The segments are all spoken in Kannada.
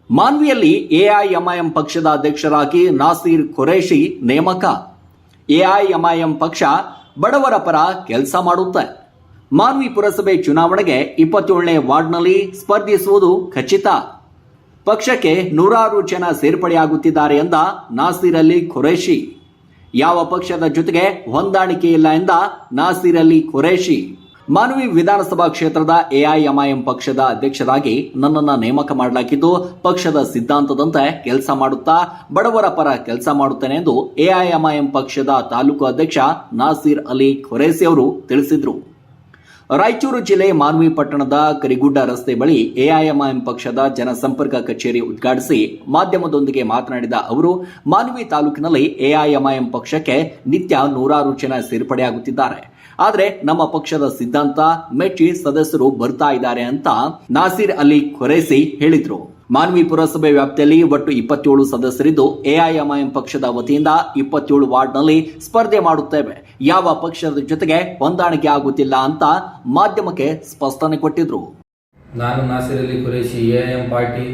ಮಾನ್ವಿಯಲ್ಲಿ ಎಐಎಂಐಎಂ ಪಕ್ಷದ ಅಧ್ಯಕ್ಷರಾಗಿ ನಾಸೀರ್ ಖುರೇಶಿ ನೇಮಕ. ಎಐಎಂಐಎಂ ಪಕ್ಷ ಬಡವರ ಪರ ಕೆಲಸ ಮಾಡುತ್ತೆ. ಮಾನ್ವಿ ಪುರಸಭೆ ಚುನಾವಣೆಗೆ 27ನೇ ವಾರ್ಡ್ನಲ್ಲಿ ಸ್ಪರ್ಧಿಸುವುದು ಖಚಿತ. ಪಕ್ಷಕ್ಕೆ 100 ಜನ ಸೇರ್ಪಡೆಯಾಗುತ್ತಿದ್ದಾರೆ ಎಂದ ನಾಸೀರ್ ಅಲಿ ಖುರೇಶಿ. ಯಾವ ಪಕ್ಷದ ಜೊತೆಗೆ ಹೊಂದಾಣಿಕೆ ಇಲ್ಲ ಎಂದ ನಾಸೀರ್ ಅಲಿ ಖುರೇಶಿ. ಮಾನ್ವಿ ವಿಧಾನಸಭಾ ಕ್ಷೇತ್ರದ ಎಐಎಂಐಎಂ ಪಕ್ಷದ ಅಧ್ಯಕ್ಷರಾಗಿ ನನ್ನನ್ನು ನೇಮಕ ಮಾಡಲಾಗಿದ್ದು, ಪಕ್ಷದ ಸಿದ್ಧಾಂತದಂತೆ ಕೆಲಸ ಮಾಡುತ್ತಾ ಬಡವರ ಪರ ಕೆಲಸ ಮಾಡುತ್ತೇನೆ ಎಂದು ಎಐಎಂಐಎಂ ಪಕ್ಷದ ತಾಲೂಕು ಅಧ್ಯಕ್ಷ ನಾಸೀರ್ ಅಲಿ ಖುರೇಶಿ ಅವರು ತಿಳಿಸಿದರು. ರಾಯಚೂರು ಜಿಲ್ಲೆ ಮಾನ್ವಿ ಪಟ್ಟಣದ ಕರಿಗುಡ್ಡ ರಸ್ತೆ ಬಳಿ ಎಐಎಂಐಎಂ ಪಕ್ಷದ ಜನಸಂಪರ್ಕ ಕಚೇರಿ ಉದ್ಘಾಟಿಸಿ ಮಾಧ್ಯಮದೊಂದಿಗೆ ಮಾತನಾಡಿದ ಅವರು, ಮಾನ್ವಿ ತಾಲೂಕಿನಲ್ಲಿ ಎಐಎಂಐಎಂ ಪಕ್ಷಕ್ಕೆ ನಿತ್ಯ 100 ಜನ ಸೇರ್ಪಡೆಯಾಗುತ್ತಿದ್ದಾರೆ. ಆದರೆ ನಮ್ಮ ಪಕ್ಷದ ಸಿದ್ಧಾಂತ ಮೆಚ್ಚಿ ಸದಸ್ಯರು ಬರ್ತಾ ಇದ್ದಾರೆ ಅಂತ ನಾಸೀರ್ ಅಲಿ ಖುರೇಶಿ ಹೇಳಿದರು. ಮಾನ್ವಿ ಪುರಸಭೆ ವ್ಯಾಪ್ತಿಯಲ್ಲಿ ಒಟ್ಟು 27 ಸದಸ್ಯರಿದ್ದು, ಎಐಎಂಐಎಂ ಪಕ್ಷದ ವತಿಯಿಂದ 27 ವಾರ್ಡ್ನಲ್ಲಿ ಸ್ಪರ್ಧೆ ಮಾಡುತ್ತೇವೆ. ಯಾವ ಪಕ್ಷದ ಜೊತೆಗೆ ಹೊಂದಾಣಿಕೆ ಆಗುತ್ತಿಲ್ಲ ಅಂತ ಮಾಧ್ಯಮಕ್ಕೆ ಸ್ಪಷ್ಟನೆ ಕೊಟ್ಟಿದ್ರು. ನಾನು ನಾಸೀರ್ ಅಲಿ ಖುರೇಶಿ, ಎಐಎಂ ಪಾರ್ಟಿ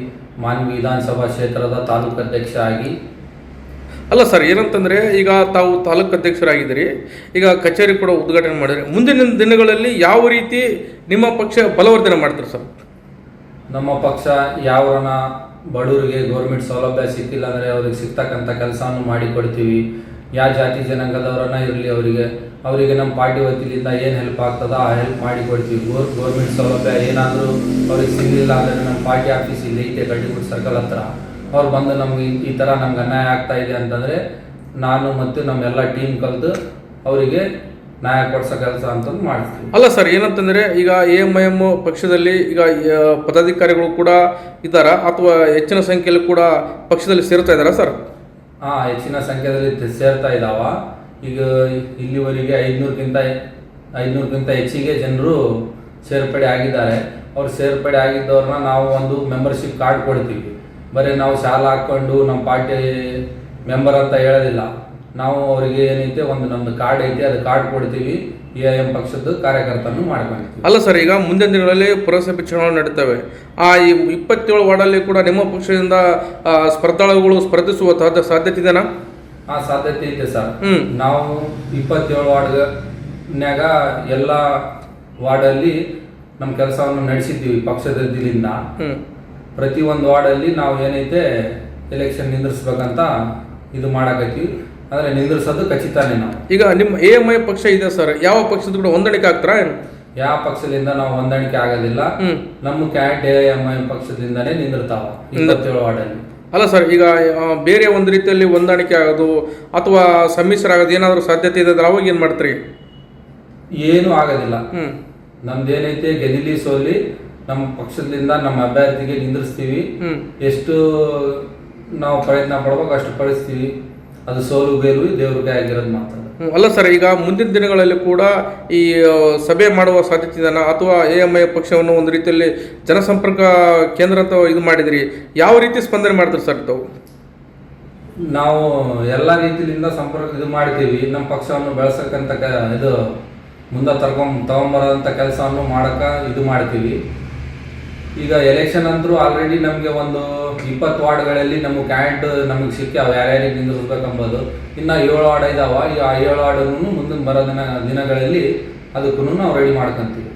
ಮಾನ್ವಿ ವಿಧಾನಸಭಾ ಕ್ಷೇತ್ರದ ತಾಲೂಕು ಅಧ್ಯಕ್ಷ ಆಗಿ. ಅಲ್ಲ ಸರ್, ಏನಂತಂದರೆ ಈಗ ತಾವು ತಾಲೂಕು ಅಧ್ಯಕ್ಷರಾಗಿದ್ದೀರಿ, ಈಗ ಕಚೇರಿ ಕೂಡ ಉದ್ಘಾಟನೆ ಮಾಡಿದ್ರಿ. ಮುಂದಿನ ದಿನಗಳಲ್ಲಿ ಯಾವ ರೀತಿ ನಿಮ್ಮ ಪಕ್ಷ ಬಲವರ್ಧನೆ ಮಾಡ್ತಾರೆ ಸರ್? ನಮ್ಮ ಪಕ್ಷ ಯಾವರನ್ನ ಬಡವರಿಗೆ ಗೌರ್ಮೆಂಟ್ ಸೌಲಭ್ಯ ಸಿಕ್ಕಿಲ್ಲ ಅಂದರೆ ಅವ್ರಿಗೆ ಸಿಗ್ತಕ್ಕಂಥ ಕೆಲಸವನ್ನು ಮಾಡಿಕೊಡ್ತೀವಿ. ಯಾವ ಜಾತಿ ಜನಾಂಗದವರನ್ನ ಇರಲಿ ಅವರಿಗೆ ನಮ್ಮ ಪಾರ್ಟಿ ವತಿಯಿಂದ ಏನು ಹೆಲ್ಪ್ ಆಗ್ತದೋ ಆ ಹೆಲ್ಪ್ ಮಾಡಿಕೊಡ್ತೀವಿ. ಗೌರ್ಮೆಂಟ್ ಸೌಲಭ್ಯ ಏನಾದರೂ ಅವ್ರಿಗೆ ಸಿಗಲಿಲ್ಲ ಅಂದರೆ ನಮ್ಮ ಪಾರ್ಟಿ ಆಫೀಸ್ ಇಲ್ಲಿ ಐತೆ ಗಡ್ಡಿಗುಡ್ ಸರ್ಕಲ್ ಹತ್ರ, ಅವ್ರು ಬಂದು ನಮ್ಗೆ ಈ ಥರ ನಮ್ಗೆ ಅನ್ಯಾಯ ಆಗ್ತಾ ಇದೆ ಅಂತಂದರೆ ನಾನು ಮತ್ತು ನಮ್ಮೆಲ್ಲ ಟೀಮ್ ಕಲಿತು ಅವರಿಗೆ ನ್ಯಾಯ ಕೊಡಿಸೋ ಕೆಲಸ ಅಂತಂದು ಮಾಡ್ತೀವಿ. ಅಲ್ಲ ಸರ್, ಏನಂತಂದರೆ ಈಗ ಎಐಎಂಐಎಂ ಪಕ್ಷದಲ್ಲಿ ಈಗ ಪದಾಧಿಕಾರಿಗಳು ಕೂಡ ಇದ್ದಾರಾ ಅಥವಾ ಹೆಚ್ಚಿನ ಸಂಖ್ಯೆಯಲ್ಲಿ ಕೂಡ ಪಕ್ಷದಲ್ಲಿ ಸೇರ್ತಾ ಇದ್ದಾರಾ ಸರ್? ಹೆಚ್ಚಿನ ಸಂಖ್ಯೆಯಲ್ಲಿ ಸೇರ್ತಾ ಇದ್ದಾವ. ಈಗ ಇಲ್ಲಿವರೆಗೆ 500ಕ್ಕಿಂತ ಹೆಚ್ಚಿಗೆ ಜನರು ಸೇರ್ಪಡೆ ಆಗಿದ್ದಾರೆ. ಅವ್ರು ಸೇರ್ಪಡೆ ಆಗಿದ್ದವ್ರನ್ನ ನಾವು ಒಂದು ಮೆಂಬರ್ಶಿಪ್ ಕಾರ್ಡ್ ಕೊಡ್ತೀವಿ. ಬರೀ ನಾವು ಶಾಲಾ ಹಾಕ್ಕೊಂಡು ನಮ್ಮ ಪಾರ್ಟಿ ಮೆಂಬರ್ ಅಂತ ಹೇಳೋದಿಲ್ಲ. ನಾವು ಅವರಿಗೆ ಏನೈತೆ ಒಂದು ನಮ್ಮದು ಕಾರ್ಡ್ ಐತೆ, ಅದು ಕಾರ್ಡ್ ಕೊಡ್ತೀವಿ. ಎಐಎಂ ಪಕ್ಷದ ಕಾರ್ಯಕರ್ತನೂ ಮಾಡ್ಕೊಂತೀವಿ. ಅಲ್ಲ ಸರ್, ಈಗ ಮುಂದಿನ ದಿನಗಳಲ್ಲಿ ಪುರಸಭೆ ಚುನಾವಣೆ ನಡೀತವೆ. ಈ 27 ವಾರ್ಡಲ್ಲಿ ಕೂಡ ನಿಮ್ಮ ಪಕ್ಷದಿಂದ ಸ್ಪರ್ಧಾಳುಗಳು ಸ್ಪರ್ಧಿಸುವ ಸಾಧ್ಯತೆ ಇದೆನಾ? ಸಾಧ್ಯತೆ ಐತೆ ಸರ್. ನಾವು 27 ವಾರ್ಡ್ನ್ಯಾಗ ಎಲ್ಲ ವಾರ್ಡಲ್ಲಿ ನಮ್ಮ ಕೆಲಸವನ್ನು ನಡೆಸಿದ್ದೀವಿ ಪಕ್ಷದಿಂದ. ಪ್ರತಿ ಒಂದು ವಾರ್ಡಲ್ಲಿ ನಾವು ಏನೈತೆ ಎಲೆಕ್ಷನ್ ನಿಂದಿರಿಸ್ಬೇಕಂತ ಇದು ಮಾಡಕತ್ತೀವಿ. ಆದರೆ ನಿಂದಿರಿಸೋದು ಖಚಿತನೇ. ನಾವು ಈಗ ನಿಮ್ಮ ಎಐಎಂಐ ಪಕ್ಷ ಇದೆ ಸರ್, ಯಾವ ಪಕ್ಷದ ಕೂಡ ಹೊಂದಾಣಿಕೆ ಆಗ್ತಾರಾ? ಯಾವ ಪಕ್ಷದಿಂದ ನಾವು ಹೊಂದಾಣಿಕೆ ಆಗೋದಿಲ್ಲ. ನಮ್ಮ ಕ್ಯಾಂಟ್ ಎಐಎಂಐ ಪಕ್ಷದಿಂದನೇ ನಿಂದಿರ್ತಾವ 27 ವಾರ್ಡಲ್ಲಿ. ಅಲ್ಲ ಸರ್, ಈಗ ಬೇರೆ ಒಂದು ರೀತಿಯಲ್ಲಿ ಹೊಂದಾಣಿಕೆ ಆಗೋದು ಅಥವಾ ಸಮ್ಮಿಶ್ರ ಆಗೋದು ಏನಾದರೂ ಸಾಧ್ಯತೆ ಇದೆ ಅಂದ್ರೆ ಅವಾಗ ಏನು ಮಾಡ್ತೀರಿ? ಏನೂ ಆಗೋದಿಲ್ಲ. ನಮ್ದೇನೈತೆ ಗೆದಿಲಿ ಸೋಲಿ ನಮ್ಮ ಪಕ್ಷದಿಂದ ನಮ್ಮ ಅಭ್ಯರ್ಥಿಗೆ ನಿಂದಿರಿಸ್ತೀವಿ. ಎಷ್ಟು ನಾವು ಪ್ರಯತ್ನ ಪಡ್ಬೇಕು ಅಷ್ಟು ಪಡಿಸ್ತೀವಿ. ಅದು ಸೋಲು ಗೆಲುವು ದೇವ್ರಿಗೆ ಆಗಿರೋದು ಮಾತ್ರ. ಅಲ್ಲ ಸರ್, ಈಗ ಮುಂದಿನ ದಿನಗಳಲ್ಲಿ ಕೂಡ ಈ ಸಭೆ ಮಾಡುವ ಸಾಧ್ಯತೆ ಇದೆನಾ ಅಥವಾ ಎಐಎಂಐ ಪಕ್ಷವನ್ನು ಒಂದು ರೀತಿಯಲ್ಲಿ ಜನಸಂಪರ್ಕ ಕೇಂದ್ರ ಅಂತ ಇದು ಮಾಡಿದ್ರಿ, ಯಾವ ರೀತಿ ಸ್ಪಂದನೆ ಮಾಡ್ತಾರೆ ಸರ್ ತಾವು? ನಾವು ಎಲ್ಲ ರೀತಿಯಿಂದ ಸಂಪರ್ಕ ಇದು ಮಾಡ್ತೀವಿ. ನಮ್ಮ ಪಕ್ಷವನ್ನು ಬೆಳೆಸಕ್ಕಂತ ಇದು ಮುಂದೆ ತಗೊಂಬರೋಂಥ ಕೆಲಸವನ್ನು ಮಾಡೋಕೆ ಇದು ಮಾಡ್ತೀವಿ. ಈಗ ಎಲೆಕ್ಷನ್ ಅಂದರೂ ಆಲ್ರೆಡಿ ನಮಗೆ ಒಂದು 20 ವಾರ್ಡ್ಗಳಲ್ಲಿ ನಮಗೆ ಕ್ಯಾಂಟ್ ನಮಗೆ ಸಿಕ್ಕಾವ ಯಾರ್ಯಾರಿಗೆ ನಿಂದಿರ್ಬೇಕಂಬೋದು. ಇನ್ನು 7 ವಾರ್ಡ್ ಇದಾವ. ಈ 7 ವಾರ್ಡನ್ನು ಮುಂದಿನ ಬರೋ ದಿನಗಳಲ್ಲಿ ಅದಕ್ಕೂ ನಾವು ರೆಡಿ ಮಾಡ್ಕೊಂತೀವಿ.